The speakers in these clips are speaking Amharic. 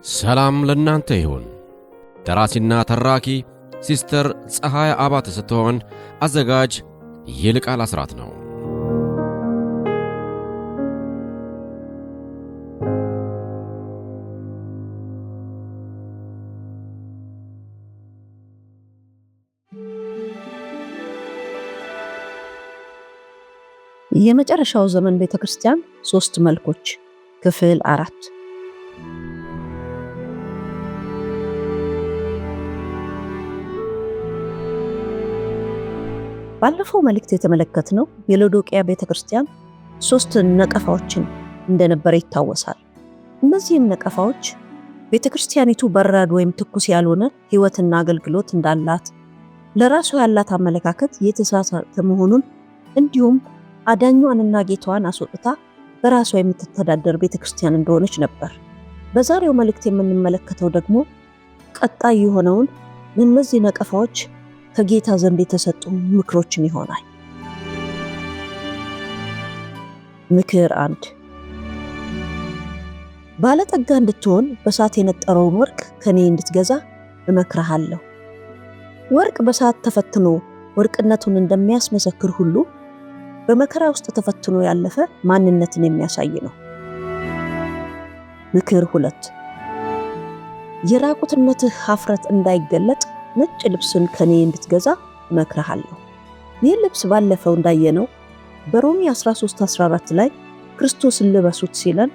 ሰላም ለእናንተ ይሁን። ደራሲና ተራኪ ሲስተር ፀሐይ አባተ ስትሆን አዘጋጅ ይልቃል አስራት ነው። የመጨረሻው ዘመን ቤተክርስቲያን 3 መልኮች ክፍል 4። ባለፈው መልእክት የተመለከትነው የሎዶቅያ ቤተክርስቲያን 3 ነቀፋዎችን እንደነበረ ይታወሳል። እነዚህም ነቀፋዎች ቤተክርስቲያኒቱ በራድ ወይም ትኩስ ያልሆነ ሕይወትና አገልግሎት እንዳላት፣ ለራሷ ያላት አመለካከት የተሳሳተ መሆኑን፣ እንዲሁም አዳኟንና ጌታዋን አስወጥታ በራሷ የምትተዳደር ቤተክርስቲያን እንደሆነች ነበር። በዛሬው መልእክት የምንመለከተው ደግሞ ቀጣይ የሆነውን እነዚህ ነቀፋዎች ከጌታ ዘንድ የተሰጡ ምክሮችን ይሆናል። ምክር 1። ባለጠጋ እንድትሆን በሳት የነጠረውን ወርቅ ከኔ እንድትገዛ እመክርሃለሁ። ወርቅ በሳት ተፈትኖ ወርቅነቱን እንደሚያስመሰክር ሁሉ በመከራ ውስጥ ተፈትኖ ያለፈ ማንነትን የሚያሳይ ነው። ምክር 2። የራቁትነትህ ኀፍረት እንዳይገለጥ ነጭ ልብስን ከኔ እንድትገዛ እመክርሃለሁ። ይህ ልብስ ባለፈው እንዳየነው በሮሜ 13:14 ላይ ክርስቶስን ልበሱት ሲለን፣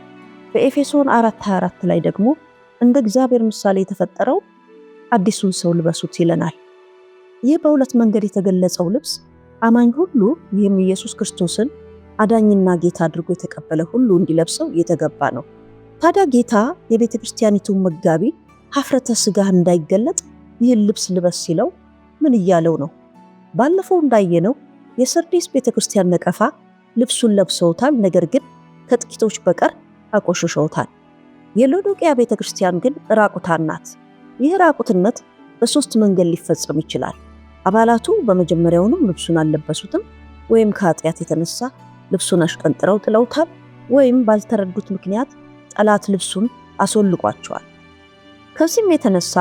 በኤፌሶን 4:24 ላይ ደግሞ እንደ እግዚአብሔር ምሳሌ የተፈጠረው አዲሱን ሰው ልበሱት ይለናል። ይህ በሁለት መንገድ የተገለጸው ልብስ አማኝ ሁሉ ይህም ኢየሱስ ክርስቶስን አዳኝና ጌታ አድርጎ የተቀበለ ሁሉ እንዲለብሰው የተገባ ነው። ታዲያ ጌታ የቤተ ክርስቲያኒቱን መጋቢ ኀፍረተ ሥጋህ እንዳይገለጥ ይህን ልብስ ልበስ ሲለው ምን እያለው ነው? ባለፈው እንዳየነው የሰርዴስ ቤተክርስቲያን ነቀፋ ልብሱን ለብሰውታል፣ ነገር ግን ከጥቂቶች በቀር አቆሽሸውታል። የሎዶቅያ ቤተክርስቲያን ግን ራቁታን ናት። ይህ ራቁትነት በ3 መንገድ ሊፈጸም ይችላል። አባላቱ በመጀመሪያውንም ልብሱን አልለበሱትም፣ ወይም ከኃጢአት የተነሳ ልብሱን አሽቀንጥረው ጥለውታል፣ ወይም ባልተረዱት ምክንያት ጠላት ልብሱን አስወልቋቸዋል። ከዚህም የተነሳ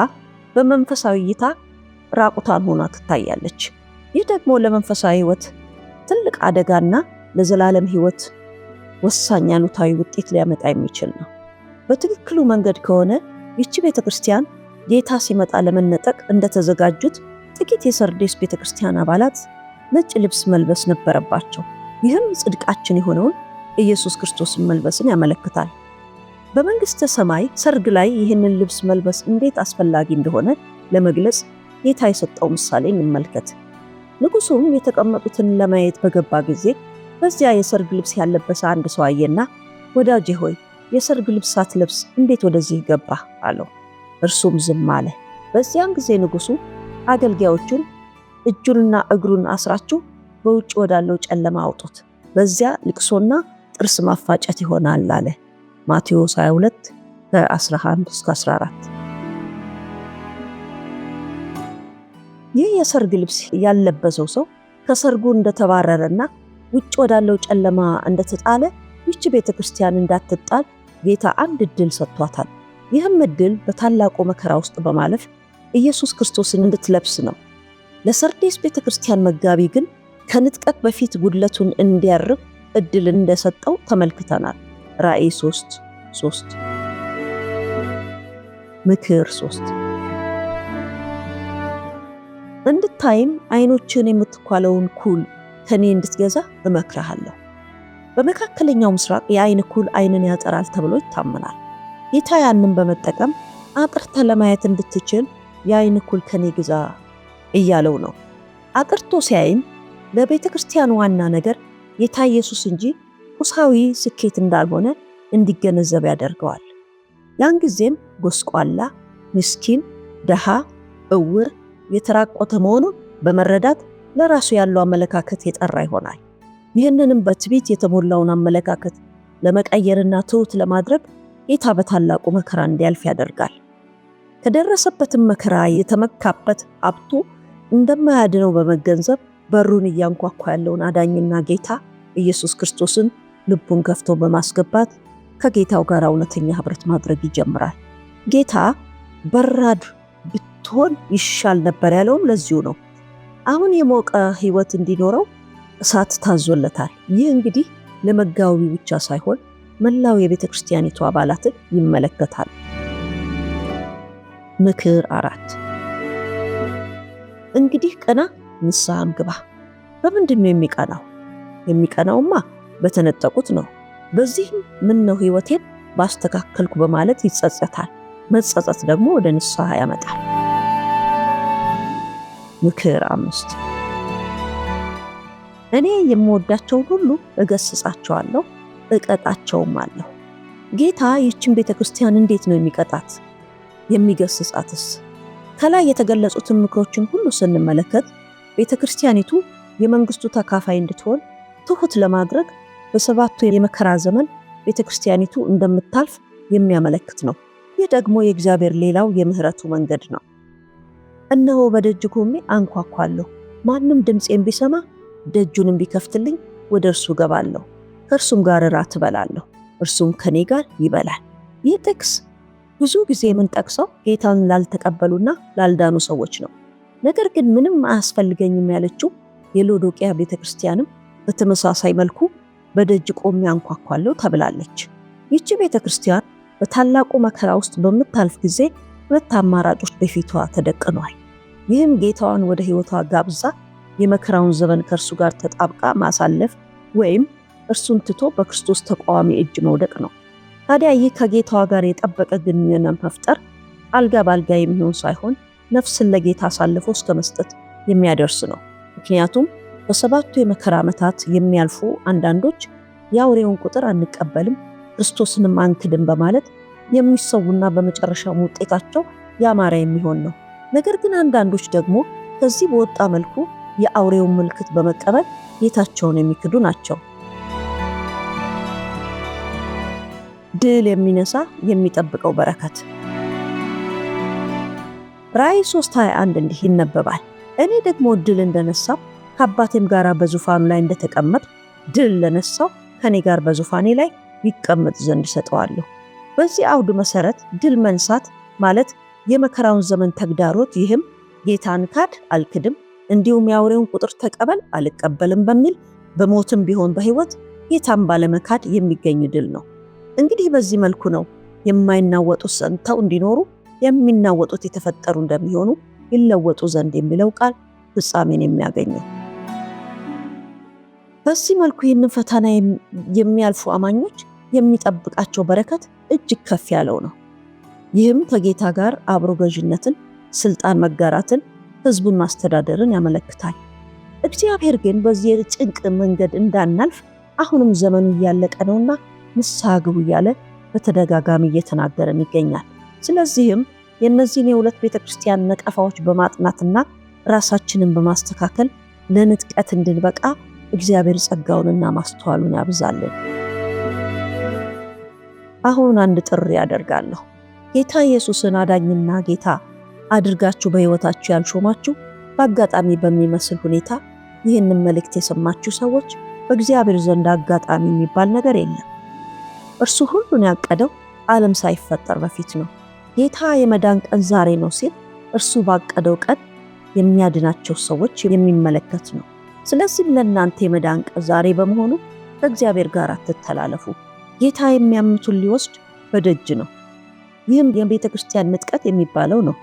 በመንፈሳዊ እይታ ራቁታን ሆና ትታያለች። ይህ ደግሞ ለመንፈሳዊ ሕይወት ትልቅ አደጋና ለዘላለም ሕይወት ወሳኝ አሉታዊ ውጤት ሊያመጣ የሚችል ነው። በትክክሉ መንገድ ከሆነ ይቺ ቤተክርስቲያን ጌታ ሲመጣ ለመነጠቅ እንደተዘጋጁት ጥቂት የሰርዴስ ቤተክርስቲያን አባላት ነጭ ልብስ መልበስ ነበረባቸው። ይህም ጽድቃችን የሆነውን ኢየሱስ ክርስቶስን መልበስን ያመለክታል። በመንግስተ ሰማይ ሰርግ ላይ ይህንን ልብስ መልበስ እንዴት አስፈላጊ እንደሆነ ለመግለጽ ጌታ የሰጠው ምሳሌ እንመልከት። ንጉሱም የተቀመጡትን ለማየት በገባ ጊዜ በዚያ የሰርግ ልብስ ያለበሰ አንድ ሰው አየና፣ ወዳጄ ሆይ የሰርግ ልብስ ሳትለብስ እንዴት ወደዚህ ገባህ? አለው። እርሱም ዝም አለ። በዚያን ጊዜ ንጉሱ አገልጋዮቹን እጁንና እግሩን አስራችሁ በውጭ ወዳለው ጨለማ አውጡት፣ በዚያ ልቅሶና ጥርስ ማፋጨት ይሆናል አለ። ማቴዎስ 22:11-14። ይህ የሰርግ ልብስ ያለበሰው ሰው ከሰርጉ እንደተባረረና ውጭ ወዳለው ጨለማ እንደተጣለ ይህች ቤተክርስቲያን እንዳትጣል ጌታ አንድ ዕድል ሰጥቷታል። ይህም ዕድል በታላቁ መከራ ውስጥ በማለፍ ኢየሱስ ክርስቶስን እንድትለብስ ነው። ለሰርዴስ ቤተክርስቲያን መጋቢ ግን ከንጥቀት በፊት ጉድለቱን እንዲያርብ ዕድል እንደሰጠው ተመልክተናል። ራእይ 3:3። ምክር 3። እንድታይም ዓይኖችን የምትኳለውን ኩል ከኔ እንድትገዛ እመክርሃለሁ። በመካከለኛው ምስራቅ የዓይን ኩል ዓይንን ያጠራል ተብሎ ይታመናል። ጌታ ያንን በመጠቀም አጥርተ ለማየት እንድትችል የዓይን ኩል ከኔ ግዛ እያለው ነው። አጥርቶ ሲያይም ለቤተ ክርስቲያን ዋና ነገር ጌታ ኢየሱስ እንጂ ቁሳዊ ስኬት እንዳልሆነ እንዲገነዘብ ያደርገዋል። ያን ጊዜም ጎስቋላ፣ ምስኪን፣ ደሃ፣ እውር፣ የተራቆተ መሆኑን በመረዳት ለራሱ ያለው አመለካከት የጠራ ይሆናል። ይህንንም በትዕቢት የተሞላውን አመለካከት ለመቀየርና ትሑት ለማድረግ ጌታ በታላቁ መከራ እንዲያልፍ ያደርጋል። ከደረሰበትም መከራ የተመካበት ሀብቱ እንደማያድነው በመገንዘብ በሩን እያንኳኳ ያለውን አዳኝና ጌታ ኢየሱስ ክርስቶስን ልቡን ከፍቶ በማስገባት ከጌታው ጋር እውነተኛ ህብረት ማድረግ ይጀምራል። ጌታ በራድ ብትሆን ይሻል ነበር ያለውም ለዚሁ ነው። አሁን የሞቀ ሕይወት እንዲኖረው እሳት ታዞለታል። ይህ እንግዲህ ለመጋቢ ብቻ ሳይሆን መላው የቤተ ክርስቲያኒቱ አባላትን ይመለከታል። ምክር 4 እንግዲህ ቀና፣ ንስሐም ግባ። በምንድን ነው የሚቀናው? የሚቀናውማ በተነጠቁት ነው። በዚህም ምን ነው ሕይወቴን ባስተካከልኩ በማለት ይጸጸታል። መጸጸት ደግሞ ወደ ንስሐ ያመጣል። ምክር 5 እኔ የምወዳቸውን ሁሉ እገስጻቸዋለሁ፣ እቀጣቸውም አለሁ። ጌታ ይህችን ቤተ ክርስቲያን እንዴት ነው የሚቀጣት? የሚገስጻትስ? ከላይ የተገለጹትን ምክሮችን ሁሉ ስንመለከት ቤተ ክርስቲያኒቱ የመንግስቱ ተካፋይ እንድትሆን ትሁት ለማድረግ በሰባቱ የመከራ ዘመን ቤተ ክርስቲያኒቱ እንደምታልፍ የሚያመለክት ነው። ይህ ደግሞ የእግዚአብሔር ሌላው የምህረቱ መንገድ ነው። እነሆ በደጅ ቆሜ አንኳኳለሁ፣ ማንም ድምፄን ቢሰማ ደጁንም ቢከፍትልኝ ወደ እርሱ ገባለሁ፣ ከእርሱም ጋር እራት እበላለሁ፣ እርሱም ከኔ ጋር ይበላል። ይህ ጥቅስ ብዙ ጊዜ የምንጠቅሰው ጌታን ላልተቀበሉና ላልዳኑ ሰዎች ነው። ነገር ግን ምንም አያስፈልገኝም ያለችው የሎዶቅያ ቤተክርስቲያንም በተመሳሳይ መልኩ በደጅ ቆሜ አንኳኳለሁ ተብላለች። ይህች ቤተክርስቲያን በታላቁ መከራ ውስጥ በምታልፍ ጊዜ ሁለት አማራጮች በፊቷ ተደቅነዋል። ይህም ጌታዋን ወደ ሕይወቷ ጋብዛ የመከራውን ዘመን ከእርሱ ጋር ተጣብቃ ማሳለፍ ወይም እርሱን ትቶ በክርስቶስ ተቃዋሚ እጅ መውደቅ ነው። ታዲያ ይህ ከጌታዋ ጋር የጠበቀ ግንኙነት መፍጠር አልጋ ባልጋ የሚሆን ሳይሆን ነፍስን ለጌታ አሳልፎ እስከ መስጠት የሚያደርስ ነው። ምክንያቱም በሰባቱ የመከራ ዓመታት የሚያልፉ አንዳንዶች የአውሬውን ቁጥር አንቀበልም ክርስቶስንም አንክድም በማለት የሚሰውና በመጨረሻው ውጤታቸው ያማረ የሚሆን ነው። ነገር ግን አንዳንዶች ደግሞ ከዚህ በወጣ መልኩ የአውሬውን ምልክት በመቀበል ጌታቸውን የሚክዱ ናቸው። ድል የሚነሳ የሚጠብቀው በረከት። ራእይ 3:21 እንዲህ ይነበባል። እኔ ደግሞ ድል እንደነሳው ከአባቴም ጋር በዙፋኑ ላይ እንደተቀመጥ ድል ለነሳው ከኔ ጋር በዙፋኔ ላይ ይቀመጥ ዘንድ ሰጠዋለሁ። በዚህ አውድ መሰረት ድል መንሳት ማለት የመከራውን ዘመን ተግዳሮት፣ ይህም ጌታን ካድ አልክድም፣ እንዲሁም የአውሬውን ቁጥር ተቀበል አልቀበልም በሚል በሞትም ቢሆን በሕይወት ጌታን ባለመካድ የሚገኝ ድል ነው። እንግዲህ በዚህ መልኩ ነው የማይናወጡት ጸንተው እንዲኖሩ የሚናወጡት የተፈጠሩ እንደሚሆኑ ይለወጡ ዘንድ የሚለው ቃል ፍጻሜን የሚያገኘው። በዚህ መልኩ ይህንን ፈተና የሚያልፉ አማኞች የሚጠብቃቸው በረከት እጅግ ከፍ ያለው ነው። ይህም ከጌታ ጋር አብሮ ገዥነትን፣ ስልጣን መጋራትን፣ ህዝቡን ማስተዳደርን ያመለክታል። እግዚአብሔር ግን በዚህ የጭንቅ መንገድ እንዳናልፍ አሁንም ዘመኑ እያለቀ ነውና ንስሐ ግቡ እያለ በተደጋጋሚ እየተናገረን ይገኛል። ስለዚህም የእነዚህን የሁለት ቤተክርስቲያን ነቀፋዎች በማጥናትና ራሳችንን በማስተካከል ለንጥቀት እንድንበቃ እግዚአብሔር ጸጋውንና ማስተዋሉን ያብዛልን። አሁን አንድ ጥሪ ያደርጋለሁ። ጌታ ኢየሱስን አዳኝና ጌታ አድርጋችሁ በሕይወታችሁ ያልሾማችሁ በአጋጣሚ በሚመስል ሁኔታ ይህንን መልእክት የሰማችሁ ሰዎች በእግዚአብሔር ዘንድ አጋጣሚ የሚባል ነገር የለም። እርሱ ሁሉን ያቀደው ዓለም ሳይፈጠር በፊት ነው። ጌታ የመዳን ቀን ዛሬ ነው ሲል እርሱ ባቀደው ቀን የሚያድናቸው ሰዎች የሚመለከት ነው። ስለዚህ ለእናንተ የመዳን ቀን ዛሬ በመሆኑ ከእግዚአብሔር ጋር አትተላለፉ። ጌታ የሚያምኑትን ሊወስድ በደጅ ነው። ይህም የቤተ ክርስቲያን ንጥቀት የሚባለው ነው።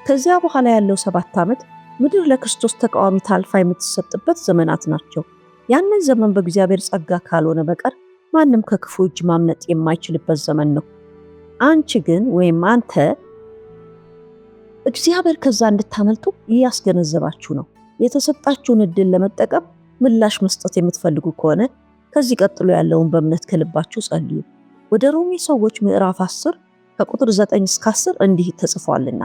ከዚያ በኋላ ያለው 7 ዓመት ምድር ለክርስቶስ ተቃዋሚ ታልፋ የምትሰጥበት ዘመናት ናቸው። ያንን ዘመን በእግዚአብሔር ጸጋ ካልሆነ በቀር ማንም ከክፉ እጅ ማምለጥ የማይችልበት ዘመን ነው። አንቺ ግን ወይም አንተ እግዚአብሔር ከዛ እንድታመልጡ እያስገነዘባችሁ ነው። የተሰጣችሁን እድል ለመጠቀም ምላሽ መስጠት የምትፈልጉ ከሆነ ከዚህ ቀጥሎ ያለውን በእምነት ከልባችሁ ጸልዩ። ወደ ሮሜ ሰዎች ምዕራፍ 10 ከቁጥር 9 እስከ 10 እንዲህ ተጽፏልና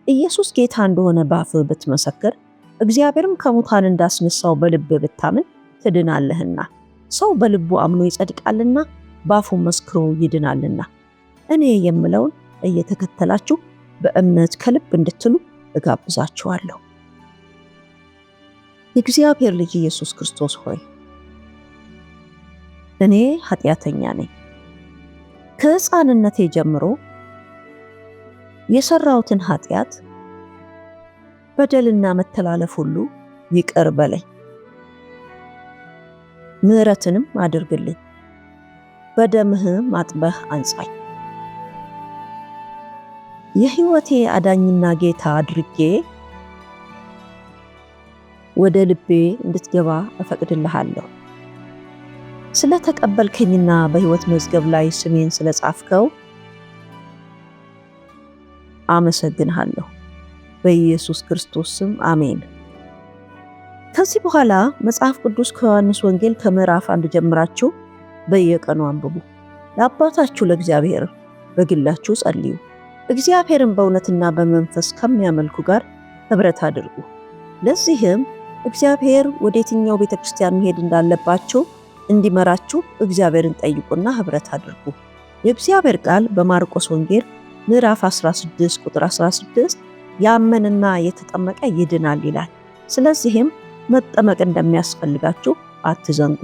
ኢየሱስ ጌታ እንደሆነ በአፍህ ብትመሰክር እግዚአብሔርም ከሙታን እንዳስነሳው በልብህ ብታምን ትድናለህና። ሰው በልቡ አምኖ ይጸድቃልና በአፉ መስክሮ ይድናልና። እኔ የምለውን እየተከተላችሁ በእምነት ከልብ እንድትሉ እጋብዛችኋለሁ። የእግዚአብሔር ልጅ ኢየሱስ ክርስቶስ ሆይ እኔ ኃጢአተኛ ነኝ። ከሕፃንነቴ ጀምሮ የሰራሁትን ኃጢአት በደልና መተላለፍ ሁሉ ይቅር በለኝ፣ ምሕረትንም አድርግልኝ፣ በደምህም አጥበህ አንጻኝ። የሕይወቴ አዳኝና ጌታ አድርጌ ወደ ልቤ እንድትገባ እፈቅድልሃለሁ። ስለተቀበልከኝና በሕይወት መዝገብ ላይ ስሜን ስለጻፍከው አመሰግንሃለሁ። በኢየሱስ ክርስቶስ ስም አሜን። ከዚህ በኋላ መጽሐፍ ቅዱስ ከዮሐንስ ወንጌል ከምዕራፍ 1 ጀምራችሁ በየቀኑ አንብቡ። ለአባታችሁ ለእግዚአብሔር በግላችሁ ጸልዩ። እግዚአብሔርን በእውነትና በመንፈስ ከሚያመልኩ ጋር ኅብረት አድርጉ። ለዚህም እግዚአብሔር ወደ የትኛው ቤተክርስቲያን መሄድ እንዳለባችሁ እንዲመራችሁ እግዚአብሔርን ጠይቁና ኅብረት አድርጉ። የእግዚአብሔር ቃል በማርቆስ ወንጌል ምዕራፍ 16 ቁጥር 16 ያመነና የተጠመቀ ይድናል ይላል። ስለዚህም መጠመቅ እንደሚያስፈልጋችሁ አትዘንጉ።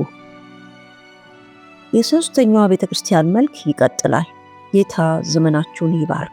የሦስተኛዋ ቤተክርስቲያን መልክ ይቀጥላል። ጌታ ዘመናችሁን ይባርክ።